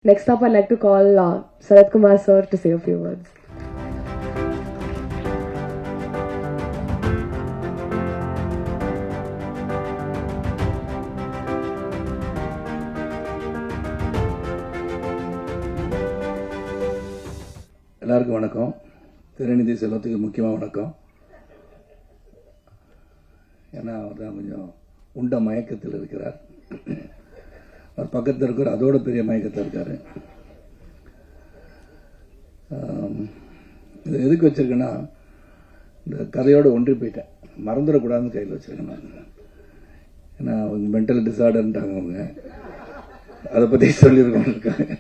Next up, I'd like to call Sarath Kumar sir to say a few words. எல்லாருக்கும் வணக்கம். திருநிதி செல்வத்துக்கு முக்கியமாக வணக்கம். ஏன்னா அவர் தான் கொஞ்சம் உண்ட மயக்கத்தில் இருக்கிறார். அவர் பக்கத்தில் இருக்கிற அதோட பெரிய மயக்கத்தில் இருக்கார். இது எதுக்கு வச்சிருக்கேன்னா, இந்த கதையோடு ஒன்றி போயிட்டேன், மறந்துடக்கூடாதுன்னு கையில் வச்சிருக்கேன் நான். ஏன்னா அவங்க மென்டல் டிசார்டர்ன்ட்டாங்க, அவங்க அதை பற்றி சொல்லியிருக்காங்க.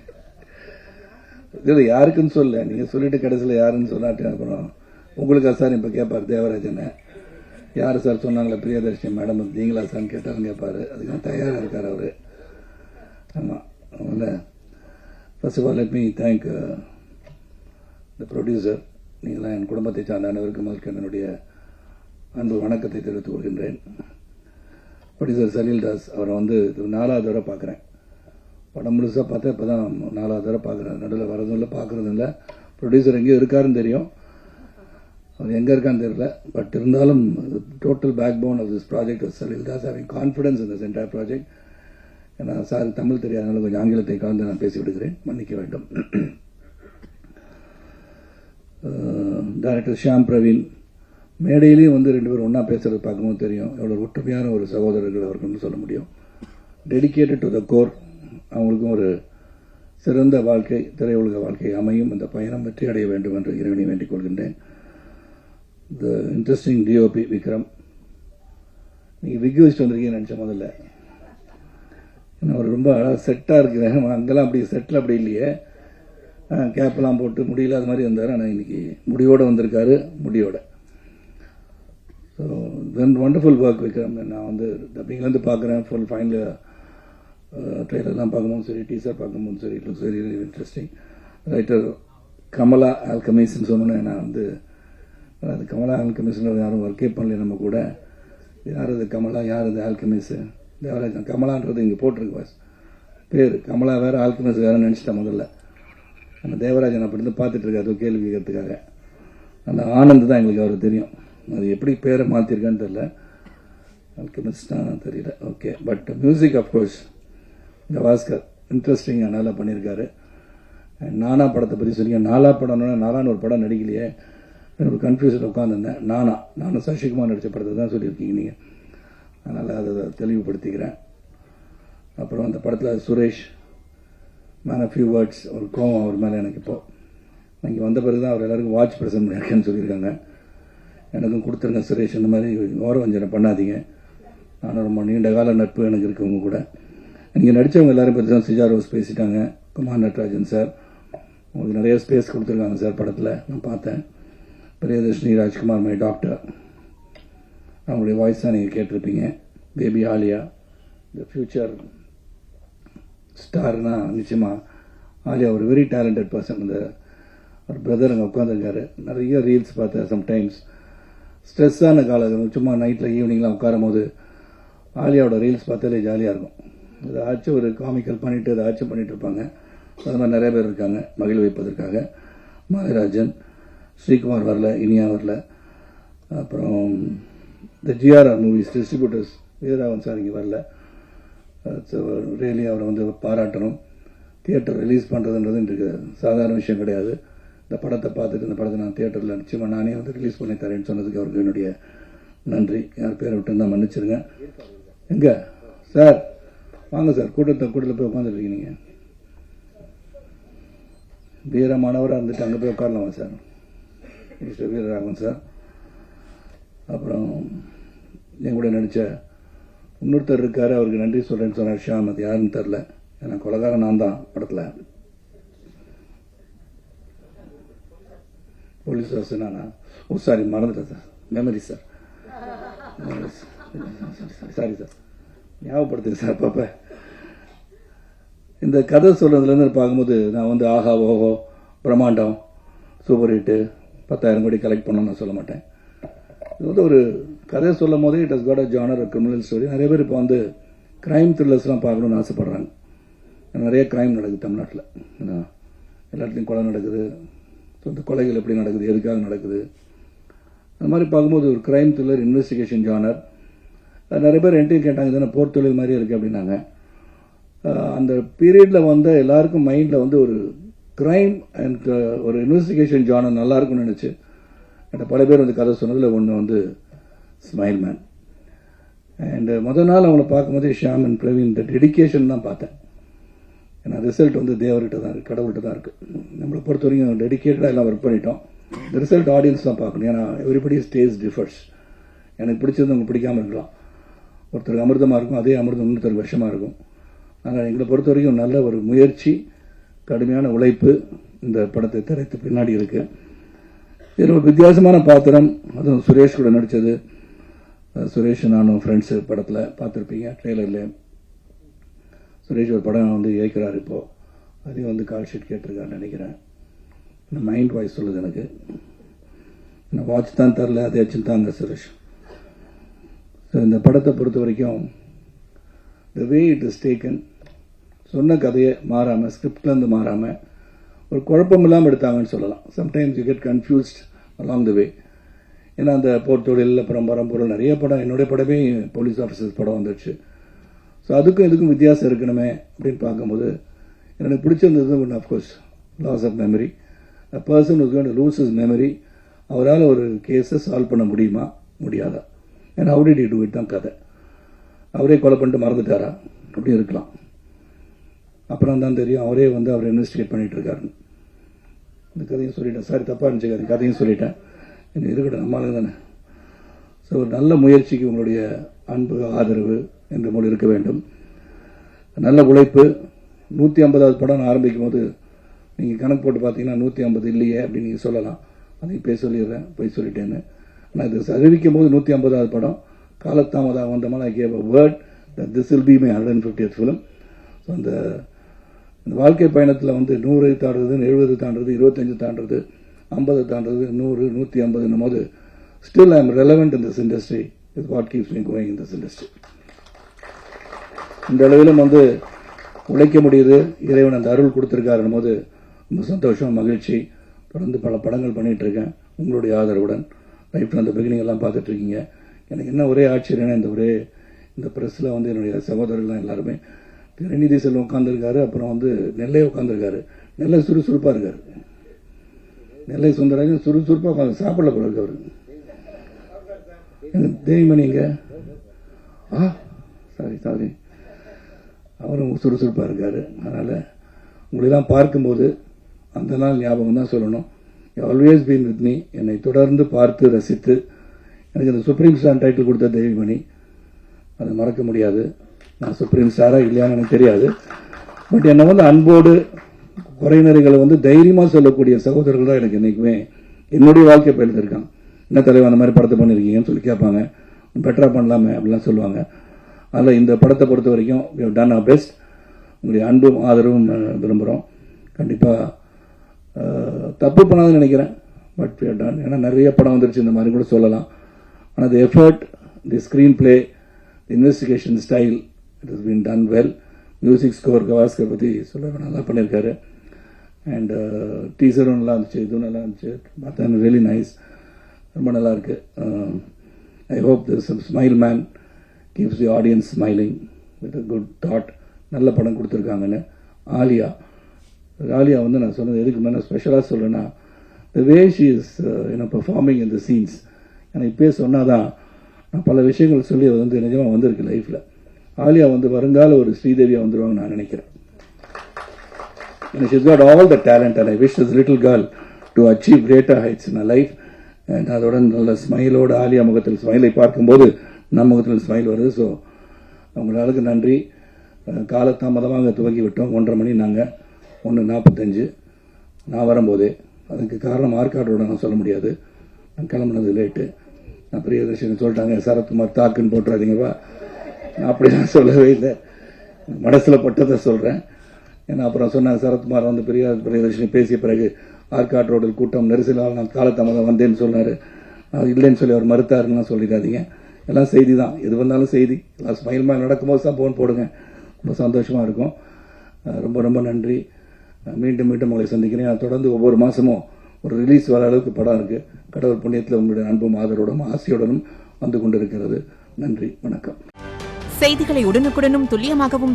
இதில் யாருக்குன்னு சொல்ல, நீங்கள் சொல்லிட்டு கடைசியில் யாருன்னு சொன்னாட்டேன். அப்புறம் உங்களுக்கு சார் இப்போ கேட்பார் தேவராஜனை, யார் சார் சொன்னாங்களே பிரியதர்ஷினி மேடம் நீங்களா சார்னு கேட்டாலும் கேட்பார். அதுக்கு தயாராக இருக்கார் அவர். ஆமாம், அதனால் first of all let me thank the producer. நீங்களாம் என் குடும்பத்தை சார்ந்த அனைவருக்கும் முதல்க்கு என்னுடைய அன்பு வணக்கத்தை தெரிவித்துக் கொள்கின்றேன். ப்ரொடியூசர் சலீல் தாஸ் அவரை வந்து 4வது தடவை பார்க்குறேன். படம் முழுசாக பார்த்தா இப்போ தான் 4வது தடவை பார்க்குறேன். நடுவில் வரதும் இல்லை, பார்க்குறதும் இல்லை. ப்ரொடியூசர் எங்கேயோ இருக்காருன்னு தெரியும், அவர் எங்கே இருக்கான்னு தெரியல. பட் இருந்தாலும் total backbone of this project Salil Das, having confidence in this entire project. ஏன்னா சார் தமிழ் தெரியாதனால கொஞ்சம் ஆங்கிலத்தை கலந்து நான் பேசி விடுகிறேன், மன்னிக்க வேண்டும். டைரக்டர் ஷியாம் பிரவீன், மேடையிலையும் வந்து 2 பேரும் ஒன்றா பேசுறது பார்க்கும்போது தெரியும் எவ்வளோ ஒற்றுமையான ஒரு சகோதரர்கள் அவர்கள்னு சொல்ல முடியும். Dedicated to the core. அவங்களுக்கும் ஒரு சிறந்த வாழ்க்கை, திரையுலக வாழ்க்கை அமையும், இந்த பயணம் வெற்றி அடைய வேண்டும் என்று இறைவனை வேண்டிக் கொள்கின்றேன். த இன்ட்ரெஸ்டிங் டிஓபி விக்ரம், நீங்கள் விக் வச்சுட்டு வந்திருக்கீங்கன்னு நினச்ச முதல்ல. ஏன்னா அவர் ரொம்ப அழகாக செட்டாக இருக்கிறேன். அங்கெல்லாம் அப்படி செட்டில் அப்படி இல்லையே, கேப்பெல்லாம் போட்டு முடியல அது மாதிரி இருந்தார். ஆனால் இன்னைக்கு முடியோடு வந்திருக்காரு, முடியோட. So then wonderful work Vikram. நான் வந்து டப்பிங்லேருந்து பார்க்குறேன், ஃபுல் ஃபைனல் ட்ரெய்லர்லாம் பார்க்கும்போது சரி, டீசர் பார்க்கும்போது சரி, it looks very very interesting. Writer Kamala ஆல்கமிஸ்ன்னு சொன்னேன். நான் வந்து அது கமலா ஆல்கமிஸ்ன்னு யாரும் ஒர்க்கே பண்ணல நம்ம கூட. யார் அது கமலா, யார் அது ஆல்கமிஸ்? தேவராஜன். கமலான்றது இங்கே போட்டிருக்கு பாஸ் பேர், கமலா வேறு ஆல்கமிஸ் வேறு நினச்சிட்டேன் முதல்ல. அந்த தேவராஜன் அப்படி இருந்து பார்த்துட்டு இருக்காரு கேள்வி கேட்கறதுக்காக. அந்த ஆனந்த் தான் எங்களுக்கு அவர் தெரியும், அது எப்படி பேரை மாற்றிருக்கான்னு தெரியல, ஆல்கமிஸ்ட் தான் தெரியல. Okay, but music of course Gavaskar interesting நல்லா பண்ணியிருக்காரு. நானா படத்தை பற்றி சொன்னீங்க. நாலா படம்னா நாலான்னு ஒரு படம் நடிக்கலையே, ஒரு கன்ஃபியூஷன் உட்காந்துருந்தேன். நானும் சசிகுமார் நடித்த படத்தை தான் சொல்லியிருக்கீங்க நீங்கள், அதனால் அதை தெளிவுபடுத்திக்கிறேன். அப்புறம் அந்த படத்தில் Suresh man of few words, ஒரு கோவம் அவர் மேலே எனக்கு. இப்போது இங்கே வந்த பிறகு தான் அவர் எல்லாருக்கும் வாட்ச் ப்ரெசென்ட் பண்ணியிருக்கேன்னு சொல்லியிருக்காங்க. எனக்கும் கொடுத்துருங்க சுரேஷ், இந்த மாதிரி ஓரவஞ்சனை பண்ணாதீங்க. நானும் ரொம்ப நீண்ட கால நட்பு எனக்கு இருக்கவங்க கூட. இங்கே நடித்தவங்க எல்லாரும் பற்றி தான் சிஜா ரோஸ் பேசிட்டாங்க, குமார் நட்ராஜன் சார் உங்களுக்கு நிறைய ஸ்பேஸ் கொடுத்துருக்காங்க சார் படத்தில், நான் பார்த்தேன். பிரியதர்ஷினி ராஜ்குமார் மை டாக்டர், அவங்களுடைய வாய்ஸ் தான் நீங்கள் கேட்டிருப்பீங்க. பேபி ஆலியா, த ஃபியூச்சர் ஸ்டார்னா நிச்சயமாக ஆலியா ஒரு வெரி டேலண்டட் பர்சன். அந்த ஒரு பிரதர் அங்கே உட்காந்துருக்காரு. நிறைய ரீல்ஸ் பார்த்தேன். சம்டைம்ஸ் ஸ்ட்ரெஸ்ஸான காலம், சும்மா நைட்டில் ஈவினிங்லாம் உட்காரும் போது ஆலியாவோட ரீல்ஸ் பார்த்தாலே ஜாலியாக இருக்கும். ஏதாச்சும் ஒரு காமிக்கல் பண்ணிவிட்டு ஏதாச்சும் பண்ணிட்டு இருப்பாங்க. அது மாதிரி நிறைய பேர் இருக்காங்க மகிழ வைப்பதற்காக. மாயராஜன், ஸ்ரீகுமார் வரல, இனியா வரல. அப்புறம் இந்த ஜிஆர்ஆர் மூவிஸ் டிஸ்ட்ரிபியூட்டர்ஸ் வீரராவன் சார் இங்கே வரல. ரியலி அவரை வந்து பாராட்டணும். தியேட்டர் ரிலீஸ் பண்ணுறதுன்றது இன்றைக்கு சாதாரண விஷயம் கிடையாது. இந்த படத்தை பார்த்துட்டு இந்த படத்தை நான் தியேட்டரில் நிச்சயமாக நானே வந்து ரிலீஸ் பண்ணி தரேன்னு சொன்னதுக்கு அவருக்கு என்னுடைய நன்றி. யார் பேரை விட்டு தான் மன்னிச்சிருங்க. எங்கே சார் வாங்க சார், கூட்டத்தில் போய் உட்காந்துருக்கீங்க நீங்கள். வீரமானவராக இருந்துட்டு அங்கே போய் உட்காரலாமா சார்? Mister Veeraraghavan sir. அப்புறம் என் கூட நடித்த இன்னொருத்தர் இருக்காரு, அவருக்கு நன்றி சொல்கிறேன்னு சொன்னார் ஷியாம். அது யாருன்னு தெரில, ஏன்னா கொலகாரன் நான் தான் படத்தில். போலீஸ் வாசன் நானா? ஓ சாரி, மறந்துட்டேன் sir, memory sir, sorry sir, ஞாபகப்படுத்துங்க சார் பாப்பா. இந்த கதை சொல்கிறதுலேருந்து பார்க்கும்போது நான் வந்து ஆஹா ஓஹோ பிரம்மாண்டம் சூப்பர் ஹிட்டு 10,000 கோடி கலெக்ட் பண்ணோன்னு நான் சொல்ல மாட்டேன். இது வந்து ஒரு கதை சொல்லும் போதே it has got a genre, criminal story. நிறைய பேர் இப்போ வந்து கிரைம் த்ரில்லர்ஸ்லாம் பார்க்கணுன்னு ஆசைப்படுறாங்க. நிறைய கிரைம் நடக்குது தமிழ்நாட்டில். எல்லா இடத்துலையும் கொலை நடக்குது, சொந்த கொலைகள் எப்படி நடக்குது, எதுக்காக நடக்குது, அந்த மாதிரி பார்க்கும்போது ஒரு கிரைம் த்ரில்லர் இன்வெஸ்டிகேஷன் ஜானர். நிறைய பேர் என்கிட்ட கேட்டாங்க தானே போர் தொழில் மாதிரி இருக்குது அப்படின்னாங்க. அந்த பீரியடில் வந்து எல்லாருக்கும் மைண்டில் வந்து ஒரு கிரைம் அண்ட் ஒரு இன்வெஸ்டிகேஷன் ஜானர் நல்லா இருக்கும்னு நினச்சி என்கிட்ட பல பேர் வந்து கதை சொன்னதில் ஒன்று வந்து ஸ்மைல் மேன். அண்ட் முதல் நாள் அவங்கள பார்க்கும்போது ஷியாம் அண்ட் பிரவீன் இந்த டெடிக்கேஷன் தான் பார்த்தேன். ஏன்னா ரிசல்ட் வந்து தேவர்கிட்ட தான் இருக்குது, கடவுள்கிட்ட தான் இருக்குது. நம்மளை பொறுத்த வரைக்கும் டெடிக்கேட்டடாக எல்லாம் ஒர்க் பண்ணிட்டோம். இந்த ரிசல்ட் ஆடியன்ஸ் தான் பார்க்கணும். ஏன்னா எவ்ரிபடி ஸ்டேஜ் டிஃபர்ஸ். எனக்கு பிடிச்சது உங்களுக்கு பிடிக்காமல் இருக்கலாம். ஒருத்தருக்கு அமிர்தமாக இருக்கும், அதே அமிர்தம் இன்னொருத்தருக்கு விஷமாக இருக்கும். ஆனால் எங்களை பொறுத்த வரைக்கும் நல்ல ஒரு முயற்சி, கடுமையான உழைப்பு இந்த படத்தை திரைத்து பின்னாடி இருக்குது. இதில் ஒரு வித்தியாசமான பாத்திரம், அதுவும் சுரேஷ் கூட நடித்தது. சுரேஷ் நானும் ஃப்ரெண்ட்ஸு படத்தில் பார்த்துருப்பீங்க ட்ரெய்லரில். சுரேஷ் ஒரு படம் வந்து இயக்கிறார் இப்போது. அதையும் வந்து கால் ஷீட் கேட்டிருக்காருன்னு நினைக்கிறேன். இந்த மைண்ட் வாய்ஸ் சொல்லுது எனக்கு. நான் வாட்ச் தான் தரல, அதையாச்சும் தாங்க சுரேஷ். ஸோ இந்த படத்தை பொறுத்த வரைக்கும் த வே இட் இஸ் டேக்கன், சொன்ன கதையை மாறாமல், ஸ்கிரிப்ட்லேருந்து மாறாமல், ஒரு குழப்பம் இல்லாமல் எடுத்தாங்கன்னு சொல்லலாம். Sometimes you get confused along the way. ஏன்னா அந்த போர் தொழில், அப்புறம் பரம்பொருள், நிறைய படம், என்னுடைய படமே போலீஸ் ஆஃபீஸர்ஸ் படம் வந்துடுச்சு. ஸோ அதுக்கும் இதுக்கும் வித்தியாசம் இருக்கணுமே அப்படின்னு பார்க்கும்போது எனக்கு பிடிச்சிருந்தது ஒன்று of course loss of memory. A person is going to lose his memory. அவரால் ஒரு கேஸை சால்வ் பண்ண முடியுமா, முடியாதா? ஏன்னா how did you do it தான் கதை. அவரே கொலை பண்ணிட்டு மறந்துட்டாரா, அப்படி இருக்கலாம். அப்புறம் தான் தெரியும் அவரே வந்து அவர் இன்வெஸ்டிகேட் பண்ணிட்டு இருக்காருன்னு. இந்த கதையும் சொல்லிட்டேன், சாரி தப்பாக இருந்துச்சு, கதையும் சொல்லிட்டேன். எனக்கு இருக்கட்டும், நம்மளுக்கு தானே. ஸோ ஒரு நல்ல முயற்சிக்கு உங்களுடைய அன்பு, ஆதரவு என்ற மொழி இருக்க வேண்டும். நல்ல உழைப்பு. 150வது படம் ஆரம்பிக்கும் போது நீங்கள் கணக்கு போட்டு பார்த்தீங்கன்னா 150 இல்லையே அப்படின்னு நீங்கள் சொல்லலாம். அதையும் போய் சொல்லிடுறேன், போய் சொல்லிட்டேன்னு. ஆனால் இது அறிவிக்கும் போது 150வது படம். காலத்தாமதாக வந்த மாதிரி I gave a word that this will be my 150th film. So அந்த வாழ்க்கை பயணத்தில் வந்து 100 தாண்டுறது, 70 தாண்டுறது, 25 தாண்டுறது, 50 தாண்டுறது, 100, 150 போது still I am relevant in this industry. Is what keeps me going in this industry. இந்த அளவிலும் வந்து உழைக்க முடியுது. இறைவன் அந்த அருள் கொடுத்துருக்காருன்னும் போது ரொம்ப சந்தோஷம், மகிழ்ச்சி. தொடர்ந்து பல படங்கள் பண்ணிட்டு இருக்கேன் உங்களுடைய ஆதரவுடன். லைஃப்ல அந்த பிகினிங் எல்லாம் பார்த்துட்டு இருக்கீங்க. எனக்கு என்ன ஒரே ஆச்சரியம்னா இந்த ப்ரெஸ்ஸில் வந்து என்னுடைய சகோதரர்கள் எல்லாருமே, திருநிதி செல்வம் உட்காந்துருக்காரு, அப்புறம் வந்து நெல்லை உட்காந்துருக்காரு. நெல்லை சுறுசுறுப்பாக இருக்காரு. நெல்லை சுந்தரராஜன் சுறுசுறுப்பாக உட்காந்து சாப்பிடல போல இருக்கு. அவரு தெய்வமணிங்க, சாரி அவரும் சுறுசுறுப்பாக இருக்காரு. அதனால் உங்களெல்லாம் பார்க்கும்போது அந்த நாள் ஞாபகம் தான் சொல்லணும். You always been with me. என்னை தொடர்ந்து பார்த்து ரசித்து எனக்கு இந்த சுப்ரீம் ஸ்டார் டைட்டில் கொடுத்த தெய்வமணி, அதை மறக்க முடியாது. நான் சுப்ரீம் ஸ்டாரா இல்லையான்னு எனக்கு தெரியாது. பட் என்னை வந்து அன்போடு குறைநிறைகளை வந்து தைரியமாக சொல்லக்கூடிய சகோதரர்கள் தான் எனக்கு என்றைக்குமே என்னுடைய வாழ்க்கை பயிர்த்திருக்காங்க. என்ன தலைவர் அந்த மாதிரி படத்தை பண்ணியிருக்கீங்கன்னு சொல்லி கேட்பாங்க. பெட்டராக பண்ணலாமே அப்படிலாம் சொல்லுவாங்க. அதில் இந்த படத்தை பொறுத்த வரைக்கும் we have done our best. உங்களுடைய அன்பும் ஆதரவும் விரும்புகிறோம். கண்டிப்பாக தப்பு பண்ணாதுன்னு நினைக்கிறேன். But we have done. ஏன்னா நிறைய படம் வந்துருச்சு, இந்த மாதிரி கூட சொல்லலாம். ஆனால் the effort, the screenplay, the investigation style, it has been done well. Music score Gavaskar பற்றி சொல்ல நல்லா பண்ணியிருக்காரு. அண்ட் டீசரும் நல்லா இருந்துச்சு, இதுவும் நல்லா இருந்துச்சு. பார்த்தா ரியலி நைஸ், ரொம்ப நல்லா இருக்கு. I hope this smile man keeps the audience smiling with a good thought. நல்ல படம் கொடுத்துருக்காங்கன்னு. ஆலியா வந்து நான் சொன்னது எதுக்கு மேலே ஸ்பெஷலாக சொல்கிறேன்னா, the way she is performing in the scenes. எனக்கு இப்போயே சொன்னாதான் நான் பல விஷயங்கள் சொல்லி அது வந்து நிஜமாக வந்திருக்கு லைஃப்பில். ஆலியா வந்து வருங்கால ஒரு ஸ்ரீதேவியாக வந்துடுவாங்கன்னு நான் நினைக்கிறேன். she's got all the talent and I wish this little girl to achieve greater heights in her life. and அதோட நல்ல ஸ்மைலோட ஆலியா முகத்தில் ஸ்மைலை பார்க்கும்போது நம்ம முகத்தில் ஸ்மைல் வருது. ஸோ அவங்களுக்கு நன்றி. காலத்தாமதமாக துவங்கி விட்டோம். 1:30 மணி, நாங்கள் 1:45 நான் வரும்போதே. அதுக்கு காரணம் ஆர்காட்டோட நான் சொல்ல முடியாது, நான் கிளம்புனது லேட்டு. நான் பிரியதர்ஷினி சொல்லிட்டாங்க, சரத்குமார் தாக்குன்னு போட்டுறாதீங்கப்பா. நான் அப்படிலாம் சொல்லவே இல்லை, மனசில் பட்டதை சொல்கிறேன். ஏன்னா அப்புறம் சொன்னாங்க சரத்குமார் வந்து பிரியதர்ஷினி பேசிய பிறகு ஆர்காட் ரோடில் கூட்டம் நெரிசலால் நான் காலத்தாமதம் வந்தேன்னு சொன்னார். இல்லைன்னு சொல்லி அவர் மறுத்தாருன்னா சொல்லிடாதீங்க. எல்லாம் செய்தி தான், எது வந்தாலும் செய்தி. எல்லாம் ஸ்மைல் மேன் நடக்கும்போது தான் ஃபோன் போடுங்க, ரொம்ப சந்தோஷமாக இருக்கும். ரொம்ப ரொம்ப நன்றி. மீண்டும் மீண்டும் உங்களை சந்திக்கிறேன். நான் தொடர்ந்து ஒவ்வொரு மாதமும் ஒரு ரிலீஸ் வர அளவுக்கு படம் இருக்குது. கடவுள் புண்ணியத்தில் உங்களுடைய அன்பும் ஆதரவோடும் ஆசையுடனும் வந்து கொண்டிருக்கிறது. நன்றி, வணக்கம். செய்திகளை உடனுக்குடனும் துல்லியமாகவும்